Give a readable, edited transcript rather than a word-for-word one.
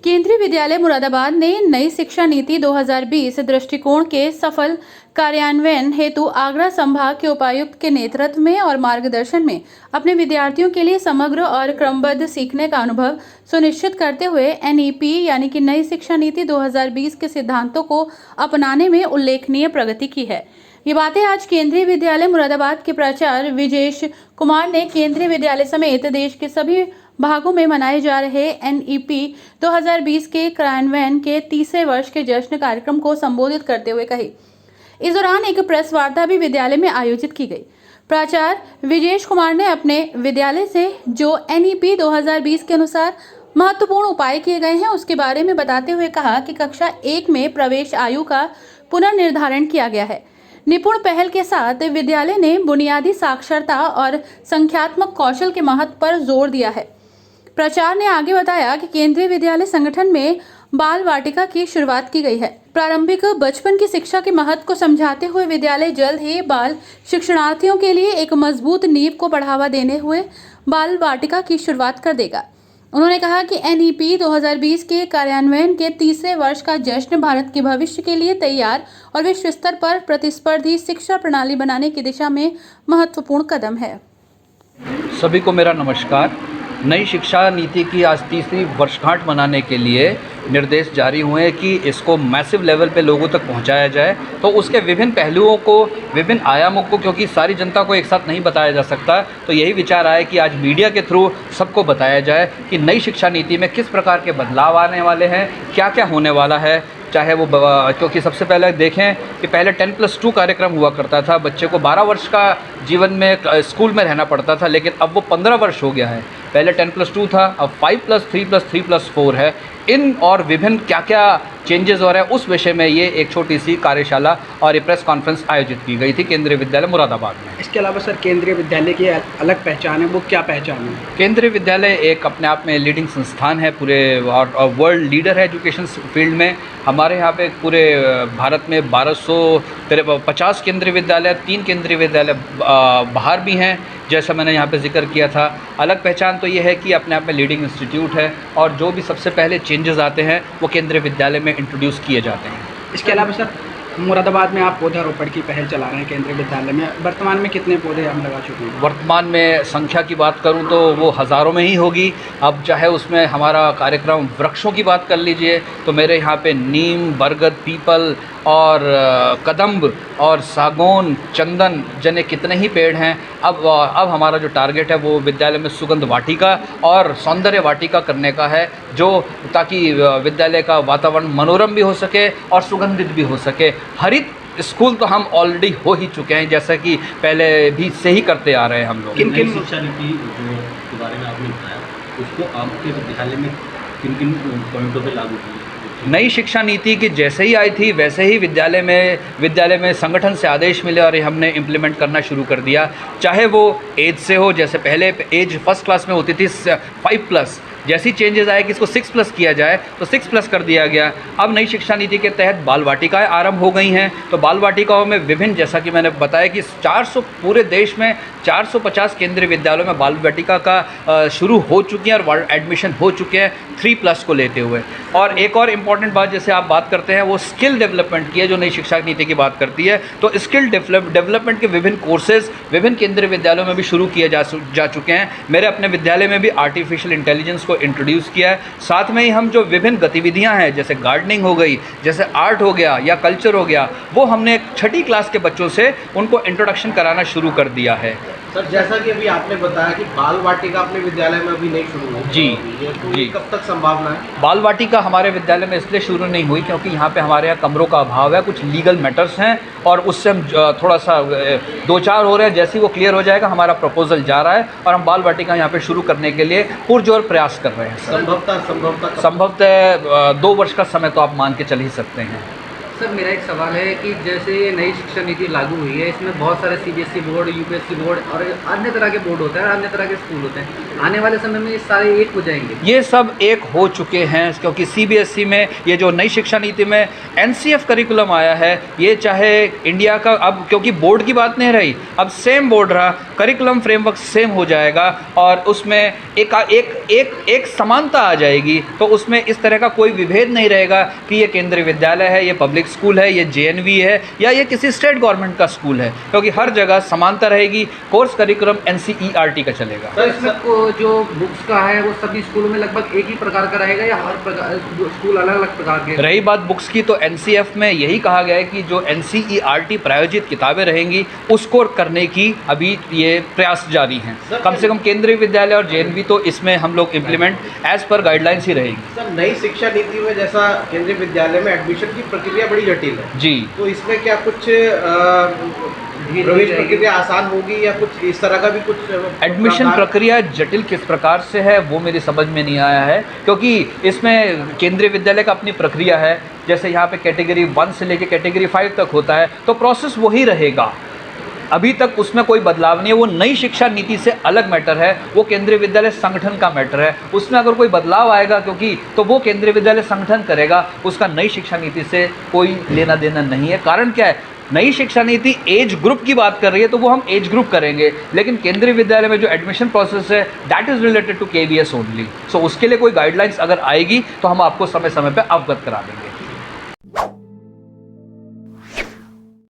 केंद्रीय विद्यालय मुरादाबाद ने नई शिक्षा नीति 2020 दृष्टिकोण के सफल कार्यान्वयन हेतु आगरा संभाग के उपायुक्त के नेतृत्व में और मार्गदर्शन में अपने विद्यार्थियों के लिए समग्र और क्रमबद्ध सीखने का अनुभव सुनिश्चित करते हुए एनईपी यानी कि नई शिक्षा नीति 2020 के सिद्धांतों को अपनाने में उल्लेखनीय प्रगति की है। ये बातें आज केंद्रीय विद्यालय मुरादाबाद के प्राचार्य विजेश कुमार ने केंद्रीय विद्यालय समेत देश के सभी भागों में मनाए जा रहे एनईपी 2020 के कार्यान्वयन के 30वें वर्ष के जश्न कार्यक्रम को संबोधित करते हुए कही। इस दौरान एक प्रेस वार्ता भी विद्यालय में आयोजित की गई। प्राचार्य विजेश कुमार ने अपने विद्यालय से जो एनईपी 2020 के अनुसार महत्वपूर्ण उपाय किए गए हैं उसके बारे में बताते हुए कहा कि कक्षा 1 में प्रवेश आयु का पुनर्निर्धारण किया गया है। निपुण पहल के साथ विद्यालय ने बुनियादी साक्षरता और संख्यात्मक कौशल के महत्व पर जोर दिया है। प्राचार्य ने आगे बताया कि केंद्रीय विद्यालय संगठन में बाल वाटिका की शुरुआत की गई है। प्रारंभिक बचपन की शिक्षा के महत्व को समझाते हुए विद्यालय जल्द ही बाल शिक्षणार्थियों के लिए एक मजबूत नींव को बढ़ावा देने हुए बाल वाटिका की शुरुआत कर देगा। उन्होंने कहा कि एनईपी 2020 के कार्यान्वयन के 30वें वर्ष का जश्न भारत के भविष्य के लिए तैयार और विश्व स्तर पर प्रतिस्पर्धी शिक्षा प्रणाली बनाने की दिशा में महत्वपूर्ण कदम है। सभी को मेरा नमस्कार। नई शिक्षा नीति की आज 30वीं वर्षगांठ मनाने के लिए निर्देश जारी हुए हैं कि इसको मैसिव लेवल पे लोगों तक पहुंचाया जाए। तो उसके विभिन्न पहलुओं को, विभिन्न आयामों को, क्योंकि सारी जनता को एक साथ नहीं बताया जा सकता, तो यही विचार आया कि आज मीडिया के थ्रू सबको बताया जाए कि नई शिक्षा नीति में किस प्रकार के बदलाव आने वाले हैं, क्या क्या होने वाला है। चाहे वो क्योंकि सबसे पहले देखें कि पहले 10+2 कार्यक्रम हुआ करता था, बच्चे को 12 वर्ष का जीवन में स्कूल में रहना पड़ता था, लेकिन अब वो 15 वर्ष हो गया है। पहले 10+2 था, अब 5+3+3+4 है। इन और विभिन्न क्या क्या चेंजेस हो रहे हैं उस विषय में ये एक छोटी सी कार्यशाला और ये प्रेस कॉन्फ्रेंस आयोजित की गई थी केंद्रीय विद्यालय मुरादाबाद में। इसके अलावा सर, केंद्रीय विद्यालय की अलग पहचान है, वो क्या पहचान है? केंद्रीय विद्यालय एक अपने आप में लीडिंग संस्थान है, पूरे वर्ल्ड लीडर है एजुकेशन फील्ड में। हमारे यहाँ पे पूरे भारत में 1250 केंद्रीय विद्यालय, 3 केंद्रीय विद्यालय बाहर भी हैं, जैसा मैंने यहाँ पे जिक्र किया था। अलग पहचान तो ये है कि अपने आप में लीडिंग इंस्टीट्यूट है और जो भी सबसे पहले चेंजेस आते हैं वो केंद्रीय विद्यालय में इंट्रोड्यूस किए जाते हैं। इसके अलावा सर, मुरादाबाद में आप पौधारोपण की पहल चला रहे हैं केंद्रीय विद्यालय में। वर्तमान में कितने पौधे हम लगा चुके हैं? वर्तमान में संख्या की बात करूं तो वो हज़ारों में ही होगी। अब चाहे उसमें हमारा कार्यक्रम वृक्षों की बात कर लीजिए तो मेरे यहाँ पे नीम, बरगद, पीपल और कदम्ब और सागौन, चंदन जने कितने ही पेड़ हैं। अब हमारा जो टारगेट है वो विद्यालय में सुगंध वाटिका और सौंदर्य वाटिका करने का है, जो ताकि विद्यालय का वातावरण मनोरम भी हो सके और सुगंधित भी हो सके। हरित स्कूल तो हम ऑलरेडी हो ही चुके हैं, जैसा कि पहले भी से ही करते आ रहे हैं हम लोग। किन शिक्षा नीति जो के बारे में आपने बताया, उसको आपके विद्यालय में किन किन पॉइंटों पे लागू किया? नई शिक्षा नीति की जैसे ही आई थी वैसे ही विद्यालय में संगठन से आदेश मिले और हमने इम्प्लीमेंट करना शुरू कर दिया। चाहे वो एज से हो, जैसे पहले एज फर्स्ट क्लास में होती थी 5+, जैसी चेंजेस आए कि इसको 6+ किया जाए तो 6+ कर दिया गया। अब नई शिक्षा नीति के तहत बाल वाटिकाएँ आरंभ हो गई हैं। तो बाल वाटिकाओं में विभिन्न, जैसा कि मैंने बताया कि 400 पूरे देश में 450 केंद्रीय विद्यालयों में बाल वाटिका का शुरू हो चुकी हैं और एडमिशन हो चुके हैं 3+ को लेते हुए। और एक और इम्पॉर्टेंट बात जैसे आप बात करते हैं वो स्किल डेवलपमेंट की है, जो नई शिक्षा नीति की बात करती है। तो स्किल डेवलपमेंट के विभिन्न कोर्सेज विभिन्न केंद्रीय विद्यालयों में भी शुरू किए जा चुके हैं। मेरे अपने विद्यालय में भी आर्टिफिशियल इंटेलिजेंस को इंट्रोड्यूस किया है। साथ में ही हम जो विभिन्न गतिविधियां हैं, जैसे गार्डनिंग हो गई, जैसे आर्ट हो गया या कल्चर हो गया, वो हमने 6ठी क्लास के बच्चों से उनको इंट्रोडक्शन कराना शुरू कर दिया है। सर, जैसा कि अभी आपने बताया कि बाल वाटिका अपने विद्यालय में अभी नहीं शुरू हुई, जी, कब तक संभावना है? बाल वाटिका हमारे विद्यालय में इसलिए शुरू नहीं हुई क्योंकि यहाँ पे हमारे यहाँ कमरों का अभाव है, कुछ लीगल मैटर्स हैं और उससे हम थोड़ा सा 2-4 हो रहे हैं। जैसे ही वो क्लियर हो जाएगा हमारा प्रपोजल जा रहा है और हम बाल वाटिका यहाँ पे शुरू करने के लिए पुरजोर प्रयास कर रहे हैं। संभवतः 2 वर्ष का समय तो आप मान के चल ही सकते हैं। सर मेरा एक सवाल है कि जैसे ये नई शिक्षा नीति लागू हुई है, इसमें बहुत सारे सीबीएसई बोर्ड, यूपीएससी बोर्ड और अन्य तरह के बोर्ड होते हैं और अन्य तरह के स्कूल होते हैं। आने वाले समय में ये सारे एक हो जाएंगे? ये सब एक हो चुके हैं, क्योंकि सीबीएसई में ये जो नई शिक्षा नीति में एनसीएफ करिकुलम आया है, ये चाहे इंडिया का, अब क्योंकि बोर्ड की बात नहीं रही, अब सेम बोर्ड रहा, करिकुलम फ्रेमवर्क सेम हो जाएगा और उसमें एक समानता आ जाएगी। तो उसमें इस तरह का कोई विभेद नहीं रहेगा कि ये केंद्रीय विद्यालय है, ये पब्लिक स्कूल है, ये जेएनवी है या ये किसी स्टेट गवर्नमेंट का स्कूल है, क्योंकि हर जगह समानता रहेगी। कोर्स करिकुलम एनसीईआरटी का चलेगा। तो इसमें जो बुक्स का है वो सभी स्कूलों में लगभग एक ही प्रकार का रहेगा या हर स्कूल अलग अलग प्रकार के? रही बात बुक्स की, तो एनसीएफ में यही कहा गया है कि जो एनसीईआरटी प्रायोजित किताबें रहेंगी उसको करने की अभी ये प्रयास जारी हैं। कम से कम केंद्रीय विद्यालय और जेएनवी तो इसमें हम लोग इम्प्लीमेंट एज पर गाइडलाइंस ही रहेगी। सर नई शिक्षा नीति में जैसा केंद्रीय विद्यालय में एडमिशन की प्रक्रिया बड़ी जटिल है जी, तो इसमें क्या कुछ प्रवेश प्रक्रिया आसान होगी या कुछ इस तरह का भी कुछ एडमिशन प्रक्रिया जटिल किस प्रकार से है वो मेरी समझ में नहीं आया है, क्योंकि इसमें केंद्रीय विद्यालय का अपनी प्रक्रिया है। जैसे यहाँ पे कैटेगरी 1 से लेकर कैटेगरी 5 तक होता है, तो प्रोसेस वही रहेगा। अभी तक उसमें कोई बदलाव नहीं है। वो नई शिक्षा नीति से अलग मैटर है, वो केंद्रीय विद्यालय संगठन का मैटर है। उसमें अगर कोई बदलाव आएगा क्योंकि तो वो केंद्रीय विद्यालय संगठन करेगा, उसका नई शिक्षा नीति से कोई लेना देना नहीं है। कारण क्या है, नई शिक्षा नीति एज ग्रुप की बात कर रही है तो वो हम एज ग्रुप करेंगे, लेकिन केंद्रीय विद्यालय में जो एडमिशन प्रोसेस है that is related to KVS only. So उसके लिए कोई गाइडलाइंस अगर आएगी तो हम आपको समय समय पर अवगत करा देंगे।